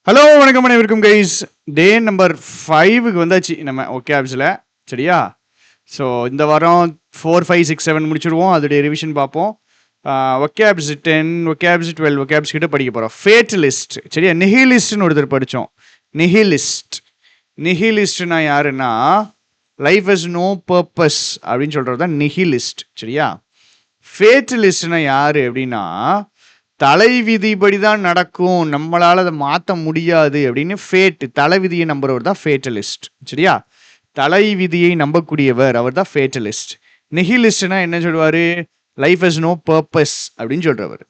Hello வணக்கம் அனைவருக்கும் guys. டே number 5க்கு வந்தாச்சு நம்ம ஒகேப்ஸில். சரியா? ஸோ இந்த வாரம் 4, 5, 6, 7 முடிச்சிடுவோம். அதோடைய ரிவிஷன் பார்ப்போம். ஒகேப்ஸ் 10, ஒகேப்ஸ் 12 ஒகேப்ஸ் கிட்ட படிக்க போகிறோம். ஃபேட்டலிஸ்ட். சரியா? நிஹிலிஸ்ட்னு ஒருத்தர் படித்தோம். நிஹிலிஸ்ட்னா யாருன்னா லைஃப் ஹஸ் நோ பர்பஸ் அப்படின்னு சொல்கிறது தான் நிஹிலிஸ்ட். சரியா? ஃபேட்டலிஸ்ட்னா யாரு அப்படின்னா தலை விதிப்படி தான் நடக்கும், நம்மளால அதை மாற்ற முடியாது அப்படின்னு தலை விதியை நம்புறவர் தான் ஃபேட்டலிஸ்ட். சரியா? தலை விதியை நம்பக்கூடியவர் அவர் தான் ஃபேட்டலிஸ்ட். நிஹிலிஸ்ட்னா என்ன சொல்லுவாரு? லைஃப் ஹஸ் நோ பர்பஸ் அப்படின்னு சொல்றவர்.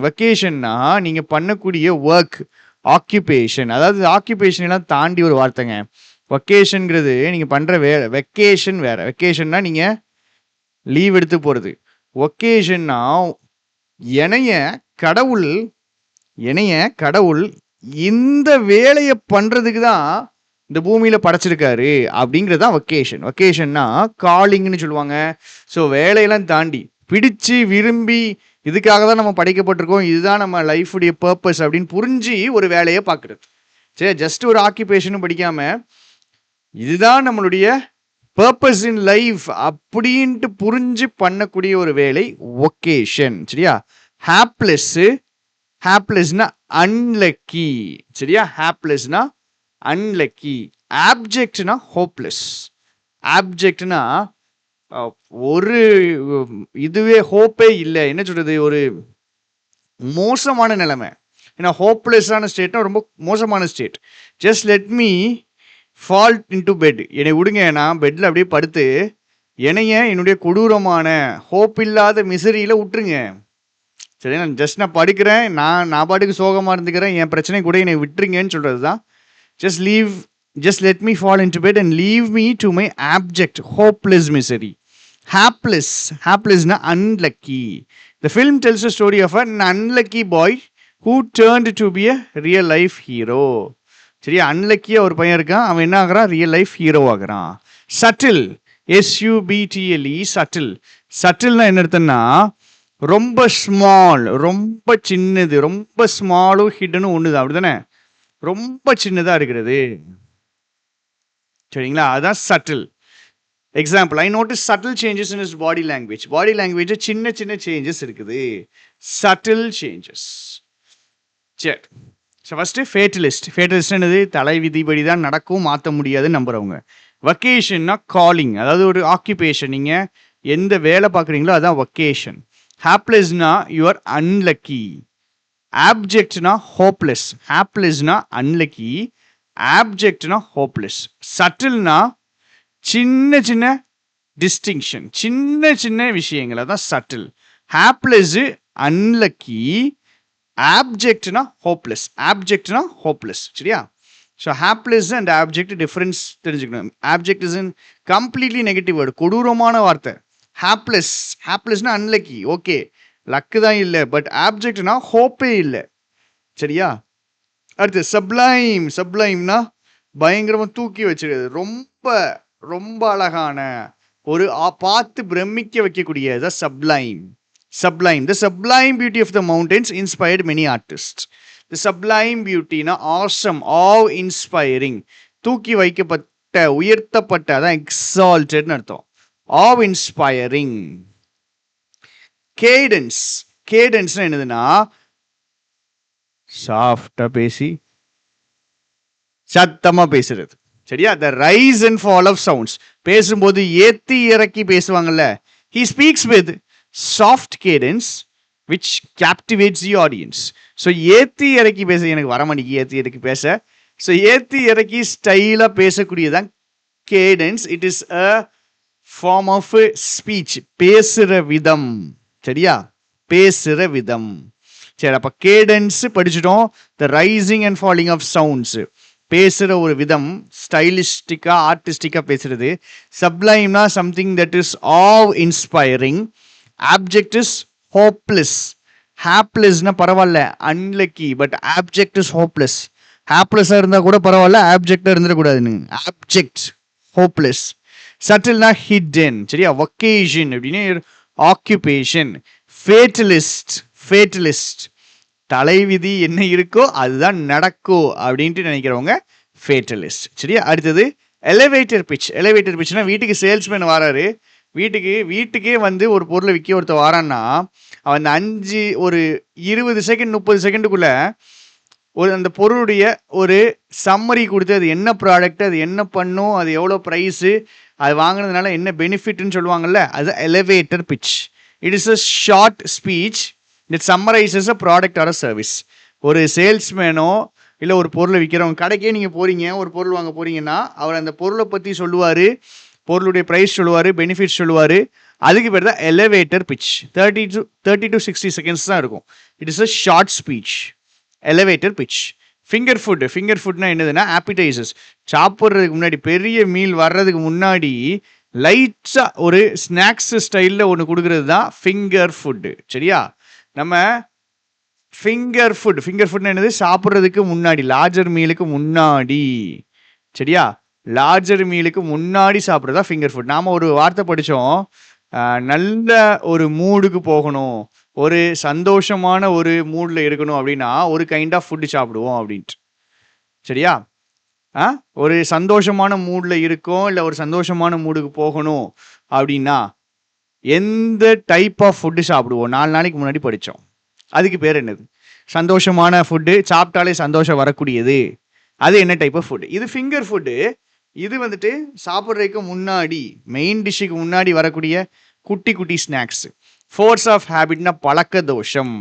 வக்கேஷன்னா நீங்க பண்ணக்கூடிய ஒர்க், ஆக்குபேஷன். அதாவது ஆக்குபேஷன் எல்லாம் தாண்டி ஒரு வார்த்தைங்க. வக்கேஷன்ங்கிறது நீங்க பண்ற வேலை. வெக்கேஷன் வேற. வெக்கேஷன்னா நீங்க லீவ் எடுத்து போறது. ஒகேஷன்னா என்னைய கடவுள் இந்த வேலையை பண்றதுக்கு தான் இந்த பூமியில படைச்சிருக்காரு அப்படிங்கிறது தான் வக்கேஷன். வக்கேஷன்னா காலிங்னு சொல்லுவாங்க. ஸோ வேலையெல்லாம் தாண்டி பிடிச்சு விரும்பி இதுக்காக தான் நம்ம படைக்கப்பட்டிருக்கோம், இதுதான் நம்ம லைஃபுடைய பர்பஸ் அப்படின்னு புரிஞ்சு ஒரு வேலையை பார்க்குறது. சரி, ஜஸ்ட் ஒரு ஆக்குபேஷனும் படிக்காம இதுதான் நம்மளுடைய பர்பஸ் இன் லைஃப் அப்படின்ட்டு புரிஞ்சு பண்ணக்கூடிய ஒரு வேலை ஒகேஷன். சரியா? ஹாப்லெஸ்னா அன்லக்கி. சரியா? ஹாப்லெஸ்னா அன்லக்கி. ஆப்ஜெக்ட்னா ஹோப்லெஸ். ஆப்ஜெக்ட்னா ஒரு இதுவே ஹோப்பே இல்லை, என்ன சொல்றது, ஒரு மோசமான நிலைமை. ஏன்னா ஹோப்லெஸ்ஸான ஸ்டேட்னா ரொம்ப மோசமான state. Just let me fall into bed. என்னை விடுங்க, நான் பெட்டில் அப்படியே படுத்து என்னுடைய கொடூரமான ஹோப் இல்லாத மிசரியில் விட்டுருங்க. சரி, நான் படுக்கிறேன், நான் பாட்டுக்கு சோகமாக இருந்துக்கிறேன், என் பிரச்சனை கூட என்னை விட்டுருங்கன்னு சொல்கிறது தான். Just let me fall into bed and leave me to my abject hopeless misery. ஹாப்லெஸ்னா unlucky. The film tells a story of an unlucky boy who turned to be a real life hero. சரியா? அன்லக்கியா ஒரு பையன் இருக்கான், அவன் என்ன ஆகுறான்? Real life hero ஆகுறான். Subtle, SUBTLE, subtle. சட்டில்னா என்ன அர்த்தம்னா ரொம்ப ஸ்மால், ரொம்ப சின்னது. ரொம்ப ஸ்மாலும் ஹிடனும் ஒண்ணுதான், அப்படிதானே? ரொம்ப சின்னதா இருக்கிறது. சரிங்களா? அதான் subtle. Example, I notice subtle changes in is body language. Body language சின்ன சேஞ்சஸ் இருக்குது. Subtle changes. சரி, ஸோ ஃபர்ஸ்ட் ஃபேட்டலிஸ்ட். என்னது? தலை விதிப்படி தான் நடக்கும், மாற்ற முடியாதுன்னு நம்புறவங்க. வக்கேஷன்னா காலிங், அதாவது ஒரு ஆக்குபேஷன். நீங்க எந்த வேலை பார்க்குறீங்களோ அதான் வக்கேஷன். ஹாப்லெஸ்னா யூஆர் அன்லக்கி. ஆப்ஜெக்ட்னா ஹோப்லெஸ். ஹாப்லெஸ்னா அன்லக்கி, ஆப்ஜெக்ட்னா ஹோப்லெஸ். சட்டில்னா சின்ன டிஸ்டிங்ஷன், சின்ன விஷயங்கள், அதான் சட்டில். ஹாப்லெஸ் அன்லக்கி, ஆப்ஜெக்ட்னா ஹோப்லெஸ். ஆப்ஜெக்ட்னா ஹோப்லெஸ். சரியா? So hopeless and abject difference தெரிஞ்சுக்கணும். Abject is in completely negative word, கொடூரமான வார்த்தை. ஹாப்லெஸ்னா அன்லக்கி, ஓகே, லக்கு தான் இல்லை, பட் ஆப்ஜெக்ட்னா ஹோப்பே இல்லை. சரியா? அடுத்து சப்ளைம்னா பயங்கரமாக தூக்கி வச்சிருக்கிறது, ரொம்ப அழகான, ஒரு பார்த்து பிரமிக்க வைக்கக்கூடிய sublime. The sublime beauty of the mountains inspired many artists. The sublime beauty na awesome, awe-inspiring, தூக்கி வைக்கப்பட்ட, உயர்த்தப்பட்ட, அதான் exalted அர்த்தம். awe-inspiring. cadence என்னதுன்னா சாஃப்டா பேசி சத்தமா பேசுறது. சரியா? the rise and fall of sounds. பேசும்போது ஏத்தி இறக்கி பேசுவாங்கல்ல. he speaks with soft cadence which captivates the audience. So ஏத்தி இறக்கி பேச எனக்கு வரமாட்டேங்கி, ஏத்தி இறக்கி பேச. ஸோ ஏத்தி இறக்கி ஸ்டைலாக பேசக்கூடியதான் cadence. It is a form of speech, பேசுகிற விதம். சரியா? பேசுகிற விதம். சரி, அப்போ கேடன்ஸ் படிச்சுட்டோம். The rising and falling of sounds, பேசுகிற ஒரு விதம், ஸ்டைலிஸ்டிக்காக ஆர்டிஸ்டிக்காக பேசுறது. சப்ளைம்னா something that is awe inspiring. Abject is hopeless. ஹாப்லெஸ்னா பரவாயில்ல, unlucky, but abject is hopeless. ஹாப்லெஸ்ஸாக இருந்தால் கூட பரவாயில்ல, ஆப்ஜெக்டாக இருந்துடக்கூடாதுன்னு. Abject hopeless. சட்டில்னா ஹிடன். சரியா? வொக்கேஷன் அப்படின்னு ஆக்குபேஷன். ஃபேட்டலிஸ்ட் தலைவிதி என்ன இருக்கோ அதுதான் நடக்கும் அப்படின்ட்டு நினைக்கிறவங்க ஃபேட்டலிஸ்ட். சரியா? அடுத்தது எலிவேட்டர் பிட்ச். எலிவேட்டர் பிட்ச்னா வீட்டுக்கு சேல்ஸ்மேன் வராரு, வீட்டுக்கே வந்து ஒரு பொருளை விற்க ஒருத்தர் வரான்னா அவன் அந்த ஒரு 20 செகண்ட் 30 செகண்டுக்குள்ள அந்த பொருளுடைய ஒரு சம்மரி கொடுத்து அது என்ன ப்ராடக்ட், அது என்ன பண்ணும், அது எவ்வளோ ப்ரைஸு, அது வாங்கினதுனால என்ன பெனிஃபிட்னு சொல்லுவாங்கல்ல, அது elevator pitch. It is a short speech it summarises a product or a service. ஒரு சேல்ஸ்மேனோ இல்லை ஒரு பொருளை விற்கிறவங்க கடைக்கே நீங்கள் போகிறீங்க, ஒரு பொருள் வாங்க போகிறீங்கன்னா அவர் அந்த பொருளை பற்றி சொல்லுவார், பொருளுடைய ப்ரைஸ் சொல்லுவார், பெனிஃபிட்ஸ் சொல்லுவார். அதுக்கு பேர் தான் எலிவேட்டர் பிட்ச். 30 to 60 செகண்ட்ஸ் தான் இருக்கும். It is a short speech, elevator pitch. Finger ஃபுட்னா என்னதுன்னா ஆப்பிடைசர்ஸ். சாப்பிட்றதுக்கு முன்னாடி, பெரிய மீல் வர்றதுக்கு முன்னாடி லைட்ஸாக ஒரு ஸ்நாக்ஸ் ஸ்டைலில் ஒன்று கொடுக்கறது தான் ஃபிங்கர் ஃபுட்டு. சரியா? நம்ம ஃபிங்கர் ஃபுட்னா என்னது? சாப்பிட்றதுக்கு முன்னாடி, லார்ஜர் மீலுக்கு முன்னாடி. சரியா? லார்ஜர் மீலுக்கு முன்னாடி சாப்பிட்றதா ஃபிங்கர் ஃபுட். நாம் ஒரு வார்த்தை படித்தோம், நல்ல ஒரு மூடுக்கு போகணும், ஒரு சந்தோஷமான ஒரு மூடில் இருக்கணும் அப்படின்னா ஒரு கைண்ட் ஆஃப் ஃபுட்டு சாப்பிடுவோம் அப்படின்ட்டு. சரியா? ஒரு சந்தோஷமான மூடில் இருக்கோம், இல்லை ஒரு சந்தோஷமான மூடுக்கு போகணும் அப்படின்னா எந்த டைப் ஆஃப் ஃபுட்டு சாப்பிடுவோம்? 4 நாளைக்கு முன்னாடி படித்தோம். அதுக்கு பேர் என்னது? சந்தோஷமான ஃபுட்டு, சாப்பிட்டாலே சந்தோஷம் வரக்கூடியது. அது என்ன டைப் ஆஃப் ஃபுட்டு? இது ஃபிங்கர் ஃபுட்டு. இது வந்துட்டு சாப்பிட்றதுக்கு முன்னாடி, மெயின் டிஷ்ஷுக்கு முன்னாடி வரக்கூடிய குட்டி குட்டி ஸ்நாக்ஸ். ஃபோர்ஸ் ஆஃப் ஹேபிட்னா பழக்க தோஷம்.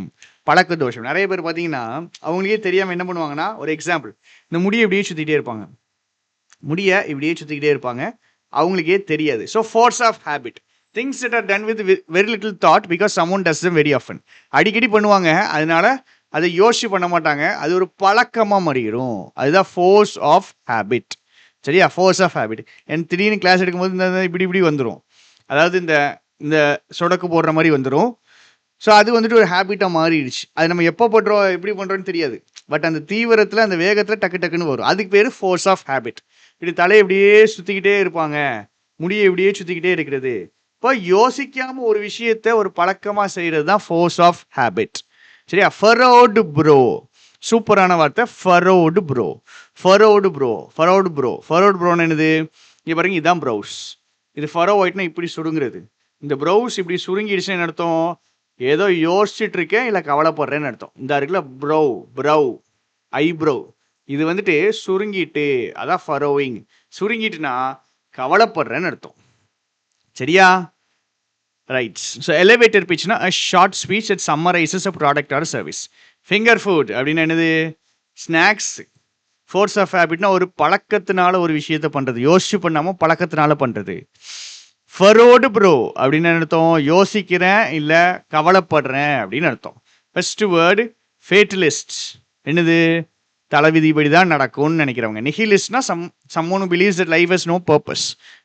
நிறைய பேர் பார்த்தீங்கன்னா அவங்களுக்கே தெரியாமல் என்ன பண்ணுவாங்கன்னா, ஒரு எக்ஸாம்பிள், இந்த முடியை இப்படியே சுற்றிக்கிட்டே இருப்பாங்க, அவங்களுக்கே தெரியாது. So force of habit, things that are done with very little thought because someone does them very often. அடிக்கடி பண்ணுவாங்க, அதனால அதை யோசிச்சு பண்ண மாட்டாங்க, அது ஒரு பழக்கமாக மாறிடும். அதுதான் ஃபோர்ஸ் ஆஃப் ஹேபிட். சரியா? Force of habit. திடீர்னு கிளாஸ் எடுக்கும்போது இந்த இப்படி வந்துடும், அதாவது இந்த சொடக்கு போடுற மாதிரி வந்துடும். ஸோ அது வந்துட்டு ஒரு ஹேபிட்டாக மாறிடுச்சு. அது நம்ம எப்போ பண்ணுறோம், எப்படி பண்ணுறோன்னு தெரியாது, பட் அந்த தீவிரத்தில், அந்த வேகத்தில் டக்குன்னு வரும். அதுக்கு பேர் ஃபோர்ஸ் ஆஃப் ஹேபிட். இப்படி தலையை இப்படியே சுற்றிக்கிட்டே இருப்பாங்க, முடியை இப்படியே சுற்றிக்கிட்டே இருக்கிறது. இப்போ யோசிக்காமல் ஒரு விஷயத்தை ஒரு பழக்கமாக செய்கிறது தான் ஃபோர்ஸ் ஆஃப் ஹேபிட். சரியா? ஃபரோடு ப்ரோ, சூப்பரான வார்த்தை. ஃபரோடு ப்ரோன்னு என்னது? இங்கே பாருங்க, இதுதான் ப்ரௌஸ். இது ஃபரோ ஒயிட்னா இப்படி சுருங்குறது. இந்த ப்ரௌஸ் இப்படி சுருங்கிடுச்சுன்னு அர்த்தம் ஏதோ யோசிச்சுட்டு இருக்கேன், இல்லை கவலைப்படுறேன்னு அர்த்தம். இந்த இருக்குல்ல ப்ரௌ, ஐப்ரோ, இது வந்துட்டு சுருங்கிட்டு, அதான் ஃபரோவிங். சுருங்கிட்டுனா கவலைப்படுறேன்னு அர்த்தம். சரியா? ரைட். ஸோ எலிவேட்டர் பிட்ச்னா a short speech that summarizes a product or service. Finger food அப்படின்னா என்னது? ஸ்நாக்ஸ். ஃபோர்ஸ் ஆஃப் ஹேபிட்னா ஒரு பழக்கத்தினால ஒரு விஷயத்தை பண்ணுறது, யோசிச்சு பண்ணாமல் பழக்கத்தினால பண்ணுறது. ஃபரோடு ப்ரோ அப்படின்னு அர்த்தம் யோசிக்கிறேன் இல்லை கவலைப்படுறேன் அப்படின்னு அர்த்தம். ஃபர்ஸ்ட் வேர்டு ஃபேட்டலிஸ்ட், என்னது? தலைவிதிப்படி தான் நடக்கும்னு நினைக்கிறவங்க. நிஹிலிஸ்ட்னா someone who believes that life has no purpose.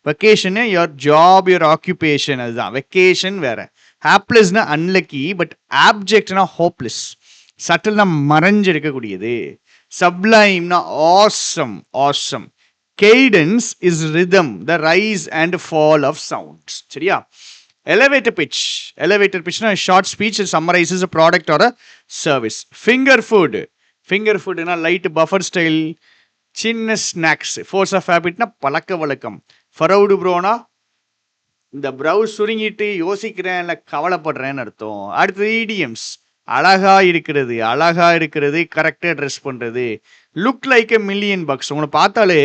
Vacation, your job, your occupation, அதுதான் வெக்கேஷன். வேற ஹாப்லெஸ்னா அன்லக்கி, பட் ஆப்ஜெக்ட்னா ஹோப்லெஸ். சட்டில்னா மறைஞ்சு இருக்கக்கூடியது. சப்ளைம்னா awesome. Cadence is rhythm, the rise and fall of sounds. சரியா? Elevator pitchனா a short speech that summarizes a product or a service. Finger foodனா light buffet style, சின்ன snacks. Force of ஹேபிட்னா பழக்க வழக்கம். ஃபரோடு ப்ரோனா இந்த browse சுருங்கிட்டு யோசிக்கிறேன் இல்லை கவலைப்படுறேன்னு அர்த்தம். அடுத்தது இடியம்ஸ், அழகா இருக்கிறது, கரெக்டாக ட்ரெஸ் பண்ணுறது. Look like a million bucks. உங்களை பார்த்தாலே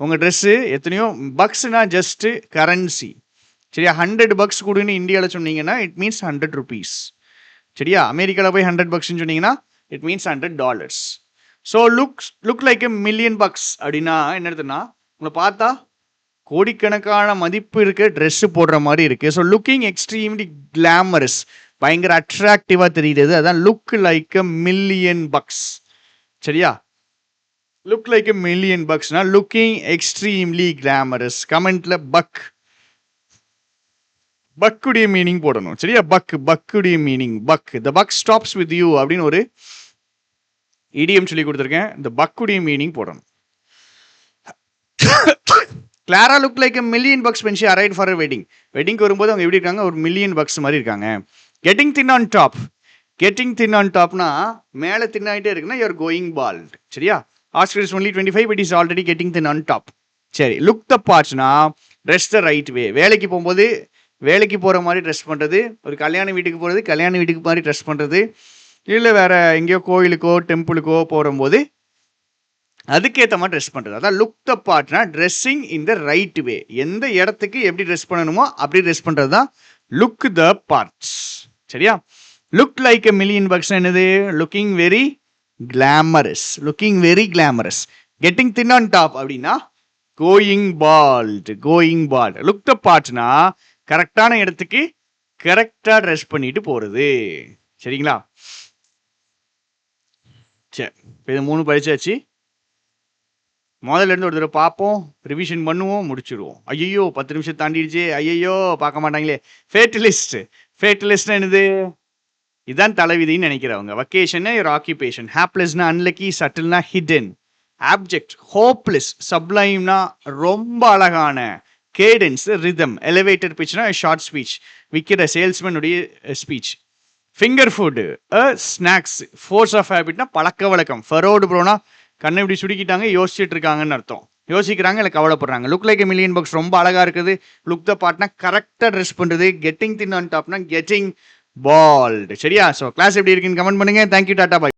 உங்கள் ட்ரெஸ்ஸு எத்தனையோ பக்ஸ்னா ஜஸ்ட்டு கரன்சி. சரியா? 100 bucks கொடுன்னு இந்தியாவில் சொன்னீங்கன்னா இட் மீன்ஸ் 100 rupees. சரியா? அமெரிக்காவில் போய் 100 bucksன்னு சொன்னீங்கன்னா it means $100. So look like a million bucks அப்படின்னா என்ன அர்த்தம்னா, உங்களை பார்த்தா கோடிக்கணக்கான மதிப்பு இருக்க ட்ரெஸ்ஸு போடுற மாதிரி இருக்குது. ஸோ லுக்கிங் எக்ஸ்ட்ரீம்லி கிளாமரஸ், பயங்கர அட்ராக்டிவாக தெரியுது, அதான் look like a million bucks. சரியா? லுக் லைக் எ மில்லியன் பக்ஸ்னா லுக்கிங் எக்ஸ்ட்ரீம்லி கிளாமரஸ். கமெண்ட்ல பக்குடைய மீனிங் போடணும். சரியா? பக்குடைய meaning the buck stops with you அப்படின்னு ஒரு இடியம் சொல்லி கொடுத்துருக்கேன். இந்த பக்குடைய மீனிங் போடணும். Clara look like a million bucks when she arrived for a wedding. வெட்டிங்க்கு வரும்போது அவங்க எப்படி இருக்காங்க? ஒரு மில்லியன் பக்ஸ் மாதிரி இருக்காங்க. Getting thin on top, getting thin on டாப்னா மேலே தின்னாயிட்டே இருக்குன்னா யூஆர் கோயிங் பால்ட். சரியா? Oscar is only 25 but is already getting thin on top. சரி, லுக் த பார்ட்ஸ்னா ட்ரெஸ் த ரைட் வே. வேலைக்கு போகும்போது வேலைக்கு போகிற மாதிரி ட்ரெஸ் பண்ணுறது, ஒரு கல்யாண வீட்டுக்கு போகிறது கல்யாண வீட்டுக்கு மாதிரி ட்ரெஸ் பண்ணுறது, இல்லை வேற எங்கேயோ கோயிலுக்கோ டெம்பிளுக்கோ போகும்போது அதுக்கேற்ற மாதிரி ட்ரெஸ் பண்ணுறது. அதான் லுக் த பார்ட்னா dressing in the right way. எந்த இடத்துக்கு எப்படி ட்ரெஸ் பண்ணணுமோ அப்படி ட்ரெஸ் பண்ணுறது தான் லுக் த பார்ட்ஸ். சரியா? Look like a million bucks என்னது? Looking very glamorous. Looking very glamorous. Getting thin on top அப்படின்னா going bald. Going bald. Look the பார்ட்னா கரெக்டான இடத்துக்கு கரெக்டாக ட்ரெஸ் பண்ணிட்டு போகிறது. சரிங்களா? சரி, இப்போ இது 3 படிச்சாச்சு. முதல்ல இருந்து ஒரு தடவை பார்ப்போம், ரிவிஷன் பண்ணுவோம், முடிச்சிடுவோம். ஐயோ 10 நிமிஷம் தாண்டிடுச்சு, ஐயோ பார்க்க மாட்டாங்களே. ஃபேட்டலிஸ்ட். ஃபேட்டலிஸ்ட்னா என்னது? இதான் தலைவிதின்னு நினைக்கிறவங்க. வக்கேஷன் ஒரு ஆக்கியூபேஷன். ஹாப்லெஸ்னா அன்லக்கி, சட்டில்னா ஹிடன். Abject hopeless. சப்ளைம்னா ரொம்ப அழகான. Cadence rhythm. எலிவேட்டட் பிச்னா ஷார்ட் ஸ்பீச், விற்கிற சேல்ஸ்மேனுடைய speech. Finger food snacks. Force of ஹேபிட்னா பழக்க வழக்கம். ஃபரோடு ப்ரோனா கண்ணை இப்படி சுடுக்கிட்டாங்க, யோசிச்சுட்டு இருக்காங்கன்னு அர்த்தம். யோசிக்கிறாங்க இல்லை கவலைப்படுறாங்க. Look like a million bucks ரொம்ப அழகா இருக்குது. லுக் த பார்ட்னா கரெக்டாக ட்ரெஸ் பண்ணுறது. கெட்டிங் தின் ஆன் டாப்னா கெட்டிங் பால்ட். சரியா? ஸோ கிளாஸ் எப்படி இருக்குன்னு கமெண்ட் பண்ணுங்க. தேங்க்யூ, டாட்டா, பாய்.